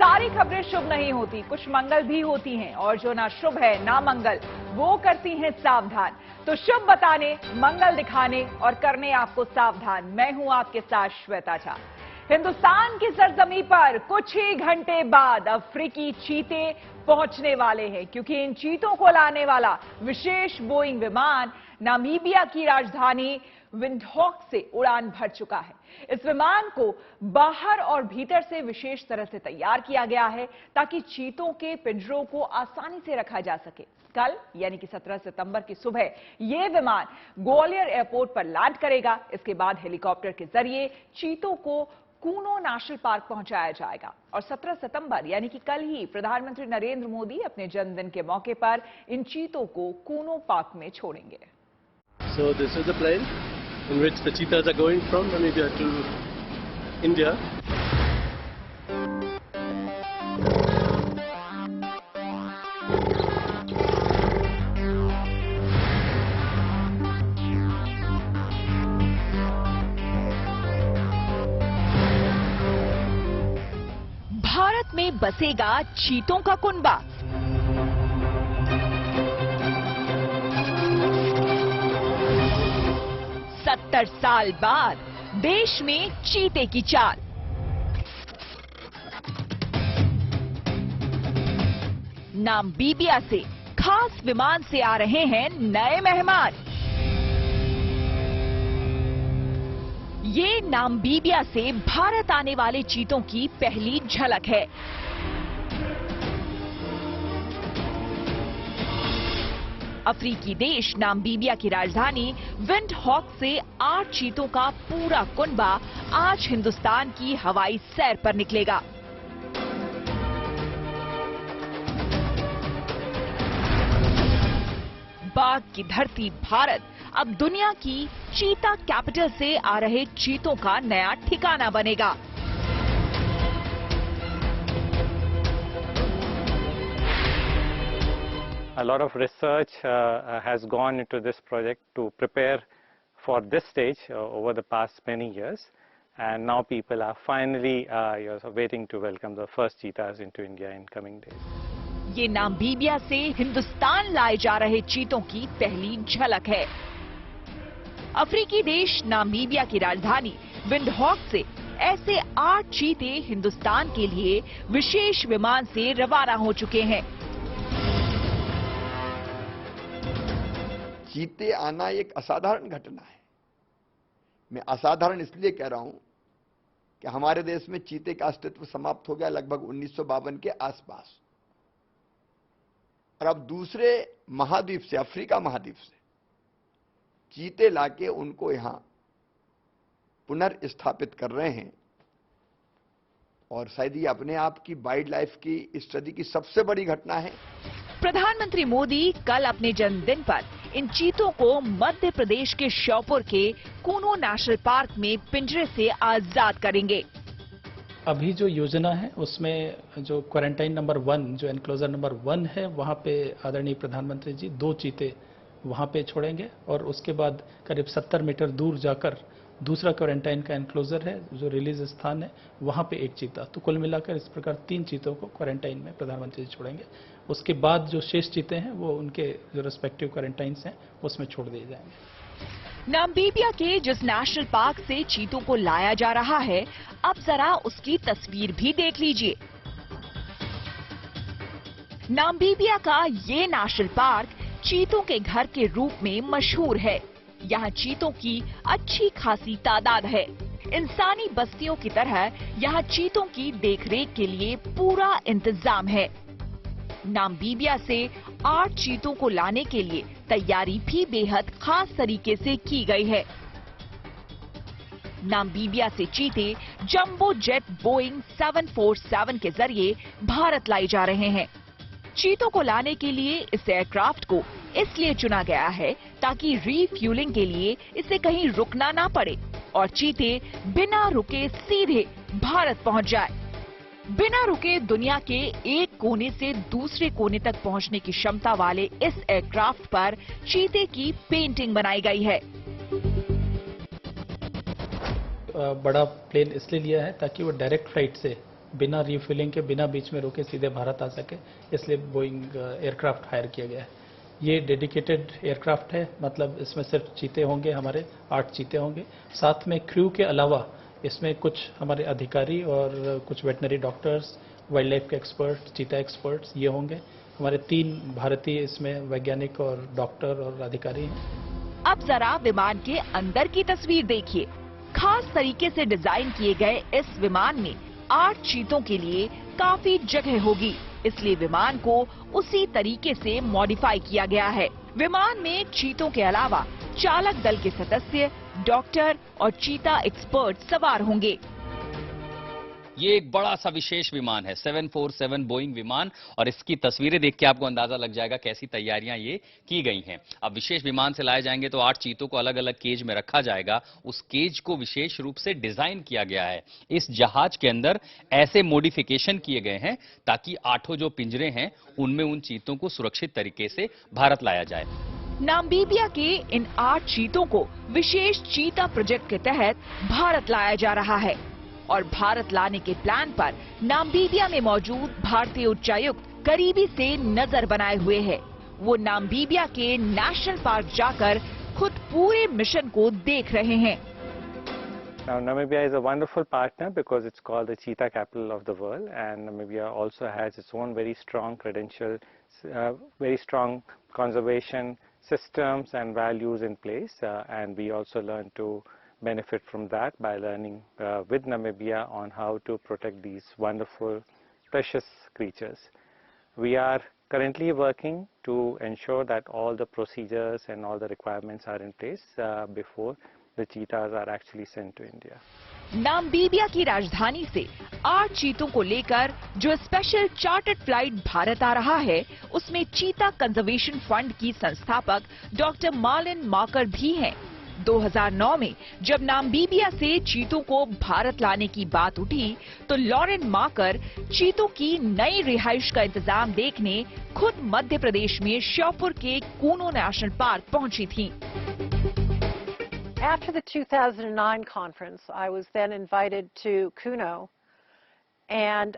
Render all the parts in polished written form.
सारी खबरें शुभ नहीं होती, कुछ मंगल भी होती हैं और जो ना शुभ है ना मंगल वो करती हैं सावधान। तो शुभ बताने, मंगल दिखाने और करने आपको सावधान। मैं हूं आपके साथ श्वेता झा। हिंदुस्तान की सरजमी पर कुछ ही घंटे बाद अफ्रीकी चीते पहुंचने वाले हैं, क्योंकि इन चीतों को लाने वाला विशेष बोइंग विमान नामीबिया की राजधानी विंडहॉक से उड़ान भर चुका है। इस विमान को बाहर और भीतर से विशेष तरह से तैयार किया गया है ताकि चीतों के पिंजरों को आसानी से रखा जा सके। कल यानी कि 17 सितंबर की सुबह यह विमान ग्वालियर एयरपोर्ट पर लैंड करेगा। इसके बाद हेलीकॉप्टर के जरिए चीतों को कूनो नेशनल पार्क पहुंचाया जाएगा और 17 सितंबर यानी कि कल ही प्रधानमंत्री नरेंद्र मोदी अपने जन्मदिन के मौके पर इन चीतों को कूनो पार्क में छोड़ेंगे। So this is the plane in which the cheetahs are going from Namibia to India. Bharat में बसेगा चीतों का कुनबा। सत्तर साल बाद देश में चीते की चाल। नामीबिया से खास विमान से आ रहे हैं नए मेहमान। ये नामीबिया से भारत आने वाले चीतों की पहली झलक है। अफ्रीकी देश नामीबिया की राजधानी विंडहॉक से 8 चीतों का पूरा कुनबा आज हिंदुस्तान की हवाई सैर पर निकलेगा। बाघ की धरती भारत अब दुनिया की चीता कैपिटल से आ रहे चीतों का नया ठिकाना बनेगा। A lot of research has gone into this project to prepare for this stage over the past many years, and now people are finally waiting to welcome the first cheetahs into India in coming days. ये Namibia से हिंदुस्तान लाए जा रहे चीतों की पहली झलक है। अफ्रीकी देश नामीबिया की राजधानी विंडहॉक से ऐसे 8 चीते हिंदुस्तान के लिए विशेष विमान से रवाना हो चुके हैं। चीते आना एक असाधारण घटना है। मैं असाधारण इसलिए कह रहा हूं कि हमारे देश में चीते का अस्तित्व समाप्त हो गया लगभग 1952 के आसपास, और अब दूसरे महाद्वीप से, अफ्रीका महाद्वीप से चीते लाके उनको यहां पुनर्स्थापित कर रहे हैं। और शायद ये अपने आप की वाइल्ड लाइफ की इस सदी की सबसे बड़ी घटना है। प्रधानमंत्री मोदी कल अपने जन्मदिन पर इन चीतों को मध्य प्रदेश के श्योपुर के कूनो नेशनल पार्क में पिंजरे से आजाद करेंगे। अभी जो योजना है उसमें जो क्वारंटाइन नंबर 1, जो एनक्लोजर नंबर 1 है, वहां पे आदरणीय प्रधानमंत्री जी 2 चीते वहां पे छोड़ेंगे और उसके बाद करीब 70 मीटर दूर जाकर दूसरा क्वारंटाइन का एनक्लोजर है, जो रिलीज स्थान है, वहां पे 1 चीता। तो कुल मिलाकर इस प्रकार 3 चीतों को क्वारंटाइन में प्रधानमंत्री जी छोड़ेंगे। उसके बाद जो शेष चीते हैं वो उनके जो रेस्पेक्टिव क्वारंटाइन्स हैं उसमें छोड़ दिए जाएंगे। नामीबिया के जिस नेशनल पार्क से चीतों को लाया जा रहा है, अब जरा उसकी तस्वीर भी देख लीजिए। नामीबिया का ये नेशनल पार्क चीतों के घर के रूप में मशहूर है। यहाँ चीतों की अच्छी खासी तादाद है। इंसानी बस्तियों की तरह यहाँ चीतों की देखरेख के लिए पूरा इंतजाम है। नामीबिया से 8 चीतों को लाने के लिए तैयारी भी बेहद खास तरीके से की गई है। नामीबिया से चीते जंबो जेट बोइंग 747 के जरिए भारत लाई जा रहे हैं। चीतों को लाने के लिए इस एयरक्राफ्ट को इसलिए चुना गया है ताकि रीफ्यूलिंग के लिए इसे कहीं रुकना ना पड़े और चीते बिना रुके सीधे भारत पहुंच जाए। बिना रुके दुनिया के एक कोने से दूसरे कोने तक पहुंचने की क्षमता वाले इस एयरक्राफ्ट पर चीते की पेंटिंग बनाई गई है। बड़ा प्लेन इसलिए लिया है ताकि वो डायरेक्ट फ्लाइट से बिना रिफ्यूलिंग के, बिना बीच में रुके सीधे भारत आ सके, इसलिए बोइंग एयरक्राफ्ट हायर किया गया है। ये डेडिकेटेड एयरक्राफ्ट है, मतलब इसमें सिर्फ चीते होंगे, हमारे 8 चीते होंगे। साथ में क्रू के अलावा इसमें कुछ हमारे अधिकारी और कुछ वेटनरी डॉक्टर्स, वाइल्ड लाइफ के एक्सपर्ट, चीता एक्सपर्ट्स ये होंगे। हमारे 3 भारतीय इसमें वैज्ञानिक और डॉक्टर और अधिकारी हैं। अब जरा विमान के अंदर की तस्वीर देखिए। खास तरीके से डिजाइन किए गए इस विमान में 8 चीतों के लिए काफी जगह होगी, इसलिए विमान को उसी तरीके से मॉडिफाई किया गया है। विमान में चीतों के अलावा चालक दल के सदस्य, डॉक्टर और चीता एक्सपर्ट सवार होंगे। ये एक बड़ा सा विशेष विमान है, 747 बोइंग विमान, और इसकी तस्वीरें देख के आपको अंदाजा लग जाएगा कैसी तैयारियां ये की गई हैं। अब विशेष विमान से लाए जाएंगे तो 8 चीतों को अलग अलग केज में रखा जाएगा। उस केज को विशेष रूप से डिजाइन किया गया है। इस जहाज के अंदर ऐसे मॉडिफिकेशन किए गए हैं ताकि 8 जो पिंजरे हैं उनमें उन चीतों को सुरक्षित तरीके से भारत लाया जाए। नामीबिया के इन 8 चीतों को विशेष चीता प्रोजेक्ट के तहत भारत लाया जा रहा है और भारत लाने के प्लान पर नामीबिया में मौजूद भारतीय उच्चायुक्त करीबी से नजर बनाए हुए है। वो नामीबिया के नेशनल पार्क जाकर खुद पूरे मिशन को देख रहे हैं। Now, Namibia is a wonderful partner because it's called the cheetah capital of the world, and Namibia also has its own very strong credentials, very strong conservation systems and values in place, and we also learn to benefit from that by learning with Namibia on how to protect these wonderful, precious creatures. We are currently working to ensure that all the procedures and all the requirements are in place before the cheetahs are actually sent to India. Namibia की राजधानी से 8 चीतों को लेकर जो special chartered flight Bharat आ रहा है, उसमें चीता कंजर्वेशन फंड की संस्थापक डॉक्टर मार्लिन माकर भी हैं। 2009 में जब नामीबिया से चीतों को भारत लाने की बात उठी तो लॉरेन माकर चीतों की नई रिहाइश का इंतजाम देखने खुद मध्य प्रदेश में श्योपुर के कूनो नेशनल पार्क पहुंची थीं। After the 2009 conference, I was then invited to Kuno and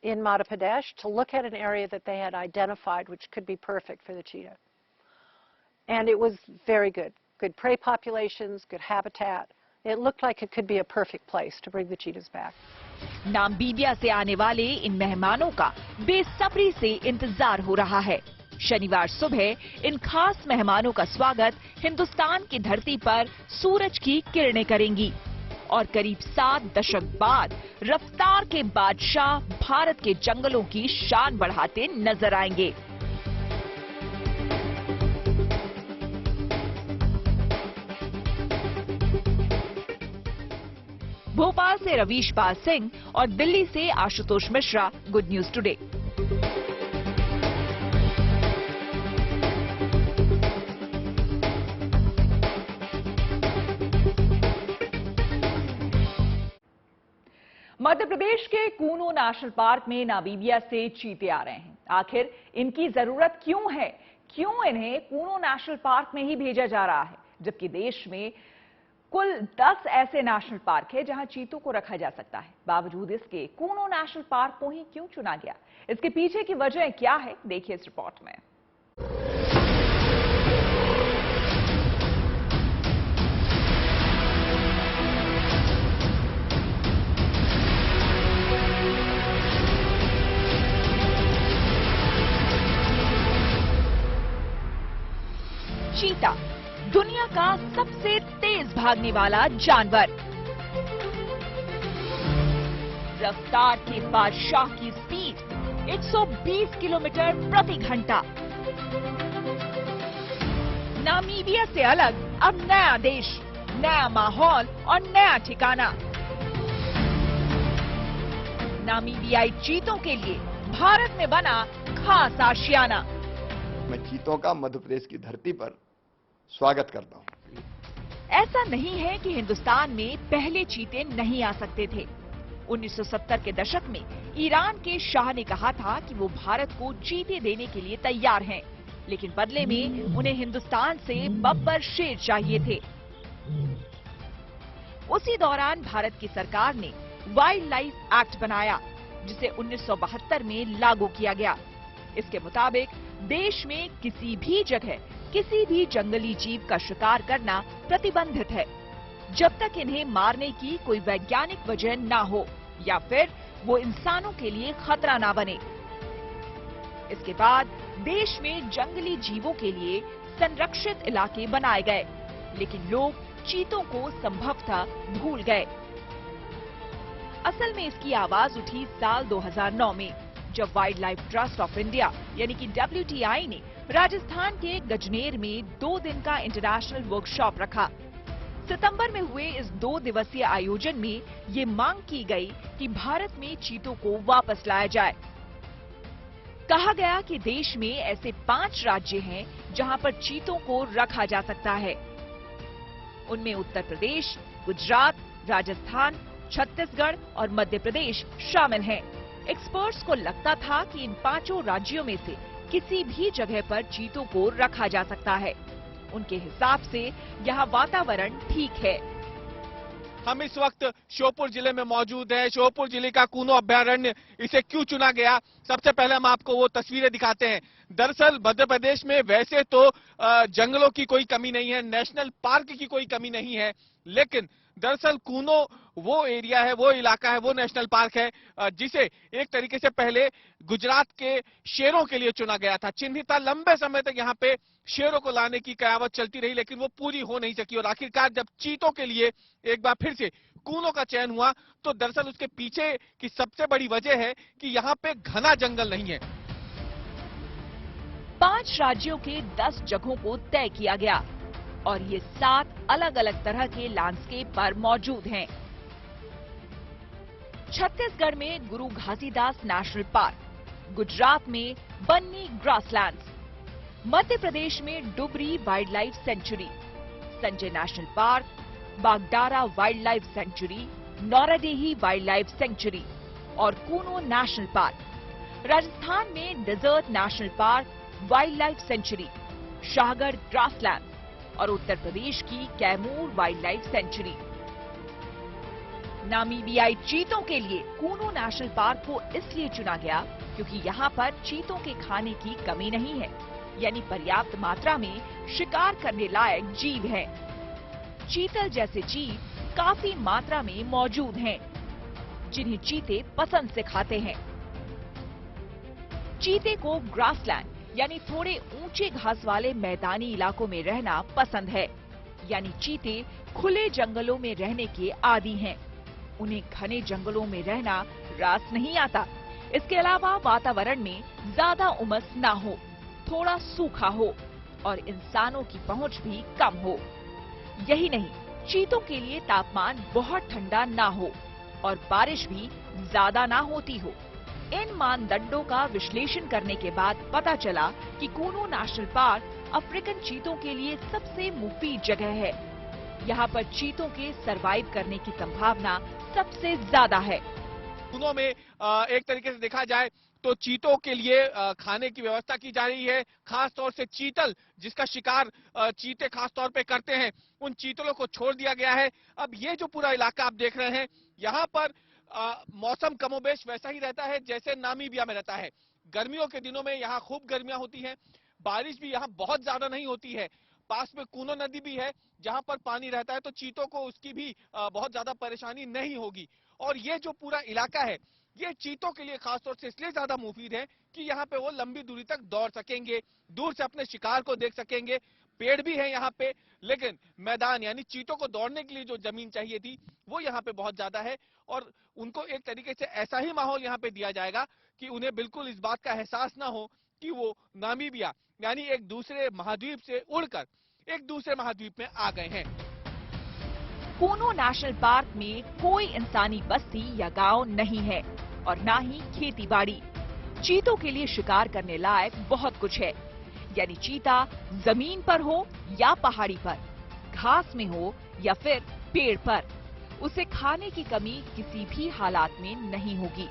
in Madhya Pradesh to look at an area that they had identified which could be perfect for the cheetah. And it was very good. Good prey populations, good habitat. It looked like it could be a perfect place to bring the cheetahs back. Namibia से आने वाले इन मेहमानों का बेसब्री से इंतजार हो रहा है। शनिवार सुबह इन खास मेहमानों का स्वागत हिंदुस्तान की धरती पर सूरज की किरणें करेंगी और करीब 7 दशक बाद रफ्तार के बादशाह भारत के जंगलों की शान बढ़ाते नजर आएंगे। भोपाल से रवीश पाल सिंह और दिल्ली से Ashutosh Mishra, good news today. Madhya Pradesh के कूनो नेशनल पार्क में नामीबिया से चीते आ रहे हैं। आखिर इनकी जरूरत क्यों है? क्यों इन्हें कूनो नेशनल पार्क में ही भेजा जा रहा है, जबकि देश में कुल 10 ऐसे नेशनल पार्क है जहां चीतों को रखा जा सकता है। बावजूद इसके कूनो नेशनल पार्क को ही क्यों चुना गया? इसके पीछे की वजह क्या है, देखिए इस रिपोर्ट में। चीता दुनिया का सबसे तेज भागने वाला जानवर, रफ्तार के बादशाह की स्पीड 120 किलोमीटर प्रति घंटा। नामीबिया से अलग अब नया देश, नया माहौल और नया ठिकाना। नामीबियाई चीतों के लिए भारत में बना खास आशियाना। मैं चीतों का मध्य प्रदेश की धरती पर स्वागत करता हूं। ऐसा नहीं है कि हिंदुस्तान में पहले चीते नहीं आ सकते थे। 1970 के दशक में ईरान के शाह ने कहा था कि वो भारत को चीते देने के लिए तैयार हैं, लेकिन बदले में उन्हें हिंदुस्तान से बब्बर शेर चाहिए थे। उसी दौरान भारत की सरकार ने वाइल्ड लाइफ एक्ट बनाया, जिसे 1972 में लागू किया गया। इसके मुताबिक देश में किसी भी जगह किसी भी जंगली जीव का शिकार करना प्रतिबंधित है, जब तक इन्हें मारने की कोई वैज्ञानिक वजह न हो या फिर वो इंसानों के लिए खतरा न बने। इसके बाद देश में जंगली जीवों के लिए संरक्षित इलाके बनाए गए, लेकिन लोग चीतों को संभवतः भूल गए। असल में इसकी आवाज उठी साल 2009 में, जब wild life trust of India यानी कि WTI ने राजस्थान के गजनेर में 2 दिन का इंटरनेशनल वर्कशॉप रखा। सितंबर में हुए इस 2 दिवसीय आयोजन में ये मांग की गई कि भारत में चीतों को वापस लाया जाए। कहा गया कि देश में ऐसे 5 राज्य हैं जहां पर चीतों को रखा जा सकता है। उनमें उत्तर प्रदेश, गुजरात, राजस्थान, छत्तीसगढ़ और मध्य प्रदेश शामिल हैं। एक्सपर्ट्स को लगता था कि इन 5 राज्यों में से किसी भी जगह पर चीतों को रखा जा सकता है। उनके हिसाब से यहाँ वातावरण ठीक है। हम इस वक्त श्योपुर जिले में मौजूद हैं। श्योपुर जिले का कूनो अभयारण्य, इसे क्यों चुना गया, सबसे पहले हम आपको वो तस्वीरें दिखाते हैं। दरअसल मध्य प्रदेश में वैसे तो जंगलों की कोई कमी नहीं है, नेशनल पार्क की कोई कमी नहीं है, लेकिन दरअसल कूनो वो एरिया है, वो इलाका है, वो नेशनल पार्क है जिसे एक तरीके से पहले गुजरात के शेरों के लिए चुना गया था। चिन्हित था, लंबे समय तक यहाँ पे शेरों को लाने की कयावत चलती रही, लेकिन वो पूरी हो नहीं सकी। और आखिरकार जब चीतों के लिए एक बार फिर से कूनो का चयन हुआ, तो दरअसल उसके पीछे की सबसे बड़ी वजह है कि यहाँ पे घना जंगल नहीं है। 5 राज्यों के 10 जगहों को तय किया गया और ये 7 अलग अलग तरह के लैंडस्केप पर मौजूद हैं। छत्तीसगढ़ में गुरु घासीदास नेशनल पार्क, गुजरात में बन्नी ग्रासलैंड्स, मध्य प्रदेश में Dubri wildlife sanctuary, Sanjay national park, Bagdara wildlife sanctuary, Nauradehi wildlife sanctuary और कूनो नेशनल पार्क। राजस्थान में desert national park, wildlife sanctuary, Shahgarh grassland और उत्तर प्रदेश की कैमूर वाइल्ड लाइफ सेंचुरी। नामीबियाई चीतों के लिए कूनो नेशनल पार्क को इसलिए चुना गया क्योंकि यहाँ पर चीतों के खाने की कमी नहीं है, यानी पर्याप्त मात्रा में शिकार करने लायक जीव हैं। चीतल जैसे जीव काफी मात्रा में मौजूद हैं, जिन्हें चीते पसंद से खाते हैं। चीते को ग्रासलैंड यानी थोड़े ऊंचे घास वाले मैदानी इलाकों में रहना पसंद है, यानी चीते खुले जंगलों में रहने के आदी हैं। उन्हें घने जंगलों में रहना रास नहीं आता। इसके अलावा वातावरण में ज्यादा उमस ना हो, थोड़ा सूखा हो और इंसानों की पहुंच भी कम हो। यही नहीं, चीतों के लिए तापमान बहुत ठंडा ना हो और बारिश भी ज्यादा ना होती हो। इन मानदंडों का विश्लेषण करने के बाद पता चला कि कूनो नेशनल पार्क अफ्रीकन चीतों के लिए सबसे मुफीद जगह है। यहाँ पर चीतों के सरवाइव करने की संभावना सबसे ज्यादा है। कूनो में एक तरीके से देखा जाए तो चीतों के लिए खाने की व्यवस्था की जा रही है। खास तौर से चीतल, जिसका शिकार चीते खास तौर पे करते हैं, उन चीतलों को छोड़ दिया गया है। अब ये जो पूरा इलाका आप देख रहे हैं, यहाँ पर मौसम कमोबेश वैसा ही रहता है जैसे नामीबिया में रहता है। गर्मियों के दिनों में यहाँ खूब गर्मियां होती हैं, बारिश भी यहाँ बहुत ज्यादा नहीं होती है। पास में कूनो नदी भी है जहाँ पर पानी रहता है, तो चीतों को उसकी भी बहुत ज्यादा परेशानी नहीं होगी। और ये जो पूरा इलाका है, ये चीतों के लिए खासतौर से इसलिए ज्यादा मुफीद है कि यहाँ पे वो लंबी दूरी तक दौड़ सकेंगे, दूर से अपने शिकार को देख सकेंगे। पेड़ भी है यहाँ पे, लेकिन मैदान यानी चीतों को दौड़ने के लिए जो जमीन चाहिए थी वो यहाँ पे बहुत ज्यादा है। और उनको एक तरीके से ऐसा ही माहौल यहाँ पे दिया जाएगा कि उन्हें बिल्कुल इस बात का एहसास ना हो कि वो नामीबिया यानी एक दूसरे महाद्वीप से उड़कर एक दूसरे महाद्वीप में आ गए हैं। कूनो नेशनल पार्क में कोई इंसानी बस्ती या गांव नहीं है और ना ही खेती बाड़ी। चीतों के लिए शिकार करने लायक बहुत कुछ है, यानी चीता जमीन पर हो या पहाड़ी पर, घास में हो या फिर पेड़ पर, उसे खाने की कमी किसी भी हालात में नहीं होगी।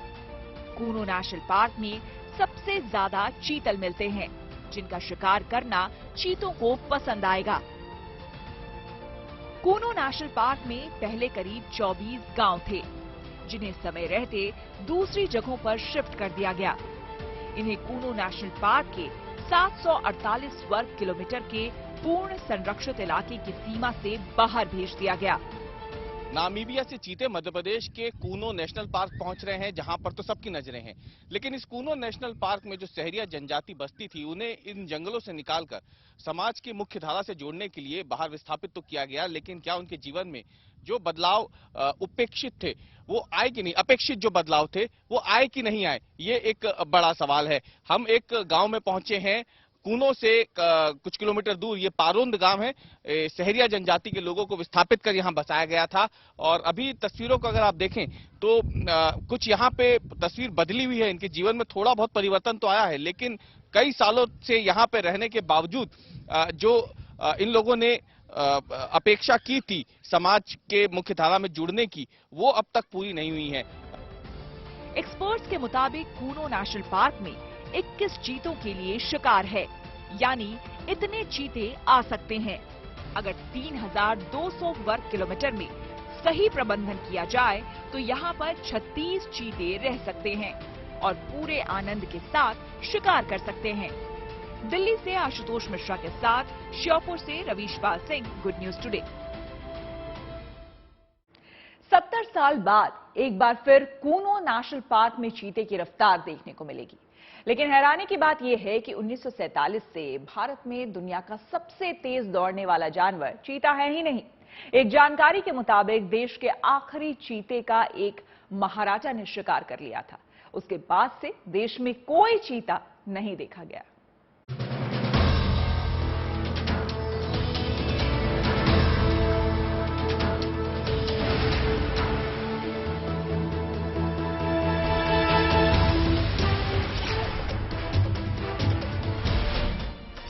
कूनो नेशनल पार्क में सबसे ज्यादा चीतल मिलते हैं, जिनका शिकार करना चीतों को पसंद आएगा। कूनो नेशनल पार्क में पहले करीब 24 गांव थे, जिन्हें समय रहते दूसरी जगहों पर शिफ्ट कर दिया गया। इन्हें कूनो नेशनल पार्क के 748 वर्ग किलोमीटर के पूर्ण संरक्षित इलाके की सीमा से बाहर भेज दिया गया। नामीबिया से चीते मध्य प्रदेश के कूनो नेशनल पार्क पहुंच रहे हैं, जहां पर तो सबकी नजरें हैं। लेकिन इस कूनो नेशनल पार्क में जो सहरिया जनजाति बस्ती थी, उन्हें इन जंगलों से निकालकर समाज की मुख्य धारा से जोड़ने के लिए बाहर विस्थापित तो किया गया, लेकिन क्या उनके जीवन में जो बदलाव उपेक्षित थे वो आए कि नहीं, अपेक्षित जो बदलाव थे वो आए कि नहीं आए, ये एक बड़ा सवाल है। हम एक गांव में पहुंचे हैं, कूनो से कुछ किलोमीटर दूर ये पारोंद गांव है। सहरिया जनजाति के लोगों को विस्थापित कर यहाँ बसाया गया था और अभी तस्वीरों को अगर आप देखें तो कुछ यहाँ पे तस्वीर बदली हुई है। इनके जीवन में थोड़ा बहुत परिवर्तन तो आया है, लेकिन कई सालों से यहाँ पे रहने के बावजूद जो इन लोगों ने अपेक्षा की थी समाज के मुख्य धारा में जुड़ने की, वो अब तक पूरी नहीं हुई है। एक्सपर्ट्स के मुताबिक कूनो नेशनल पार्क में 21 चीतों के लिए शिकार है, यानी इतने चीते आ सकते हैं। अगर 3200 वर्ग किलोमीटर में सही प्रबंधन किया जाए तो यहाँ पर 36 चीते रह सकते हैं और पूरे आनंद के साथ शिकार कर सकते हैं। दिल्ली से आशुतोष मिश्रा के साथ श्योपुर से रवीशपाल सिंह, गुड न्यूज टुडे। 70 साल बाद एक बार फिर कूनो नेशनल पार्क में चीते की रफ्तार देखने को मिलेगी। लेकिन हैरानी की बात यह है कि 1947 से भारत में दुनिया का सबसे तेज दौड़ने वाला जानवर चीता है ही नहीं। एक जानकारी के मुताबिक देश के आखिरी चीते का एक महाराजा ने शिकार कर लिया था। उसके बाद से देश में कोई चीता नहीं देखा गया।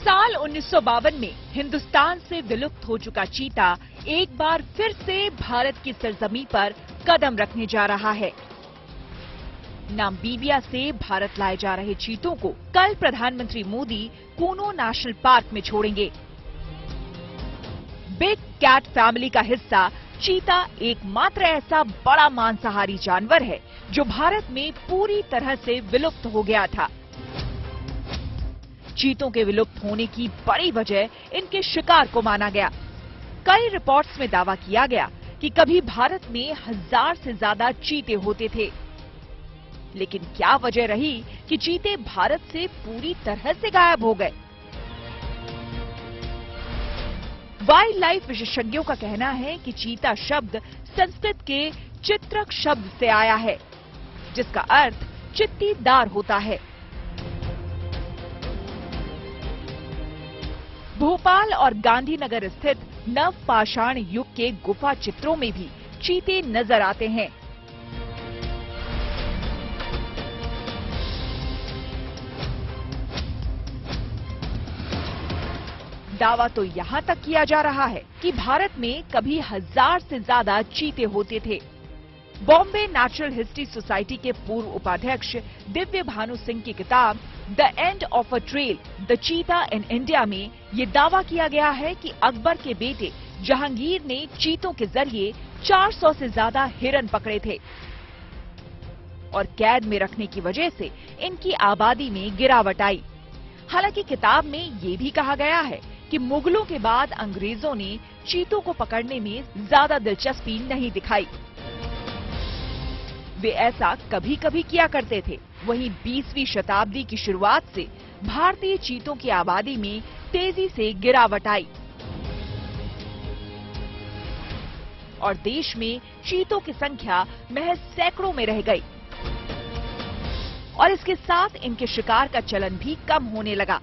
साल 1952 में हिंदुस्तान से विलुप्त हो चुका चीता एक बार फिर से भारत की सरजमी पर कदम रखने जा रहा है। नामीबिया से भारत लाए जा रहे चीतों को कल प्रधानमंत्री मोदी कूनो नेशनल पार्क में छोड़ेंगे। बिग कैट फैमिली का हिस्सा चीता एकमात्र ऐसा बड़ा मांसाहारी जानवर है जो भारत में पूरी तरह से विलुप्त हो गया था। चीतों के विलुप्त होने की बड़ी वजह इनके शिकार को माना गया। कई रिपोर्ट्स में दावा किया गया कि कभी भारत में 1000 से ज्यादा चीते होते थे, लेकिन क्या वजह रही कि चीते भारत से पूरी तरह से गायब हो गए। वाइल्ड लाइफ विशेषज्ञों का कहना है कि चीता शब्द संस्कृत के चित्रक शब्द से आया है, जिसका अर्थ चित्तीदार होता है। भोपाल और गांधीनगर स्थित नवपाषाण युग के गुफा चित्रों में भी चीते नजर आते हैं। दावा तो यहां तक किया जा रहा है कि भारत में कभी 1000 से ज्यादा चीते होते थे। बॉम्बे नेचुरल हिस्ट्री सोसाइटी के पूर्व उपाध्यक्ष दिव्य भानु सिंह की किताब the end of a trail, the चीता इन इंडिया में ये दावा किया गया है कि अकबर के बेटे जहांगीर ने चीतों के जरिए 400 से ज्यादा हिरन पकड़े थे और कैद में रखने की वजह से इनकी आबादी में गिरावट आई। हालांकि किताब में ये भी कहा गया है कि मुगलों के बाद अंग्रेजों ने चीतों को पकड़ने में ज्यादा दिलचस्पी नहीं दिखाई। वे ऐसा कभी कभी किया करते थे। वहीं 20वीं शताब्दी की शुरुआत से भारतीय चीतों की आबादी में तेजी से गिरावट आई और देश में चीतों की संख्या महज सैकड़ों में रह गई और इसके साथ इनके शिकार का चलन भी कम होने लगा।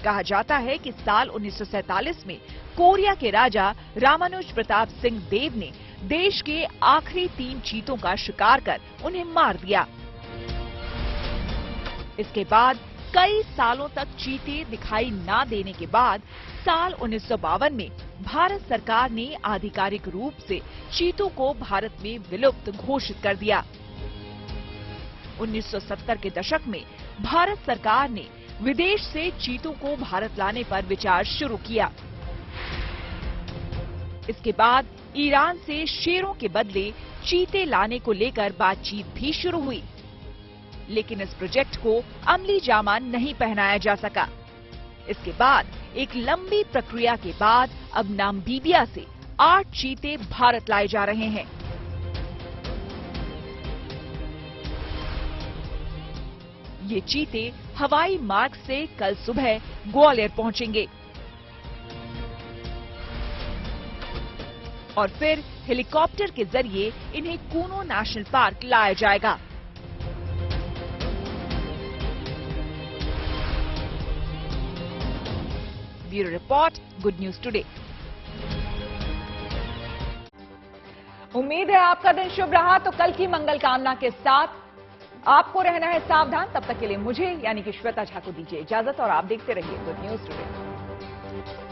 कहा जाता है कि साल 1947 में कोरिया के राजा रामानुज प्रताप सिंह देव ने देश के आखिरी 3 चीतों का शिकार कर उन्हें मार दिया। इसके बाद कई सालों तक चीते दिखाई ना देने के बाद साल 1952 में भारत सरकार ने आधिकारिक रूप से चीतों को भारत में विलुप्त घोषित कर दिया। 1970 के दशक में भारत सरकार ने विदेश से चीतों को भारत लाने पर विचार शुरू किया। इसके बाद ईरान से शेरों के बदले चीते लाने को लेकर बातचीत भी शुरू हुई, लेकिन इस प्रोजेक्ट को अमली जामा नहीं पहनाया जा सका। इसके बाद एक लंबी प्रक्रिया के बाद अब नामीबिया से 8 चीते भारत लाए जा रहे हैं। ये चीते हवाई मार्ग से कल सुबह ग्वालियर पहुंचेंगे और फिर हेलीकॉप्टर के जरिए इन्हें कूनो नेशनल पार्क लाया जाएगा। Bureau report, good news today. उम्मीद है आपका दिन शुभ रहा। तो कल की मंगल कामना के साथ आपको रहना है सावधान। तब तक के लिए मुझे यानी कि श्वेता झा को दीजिए इजाजत और आप देखते रहिए गुड न्यूज टुडे।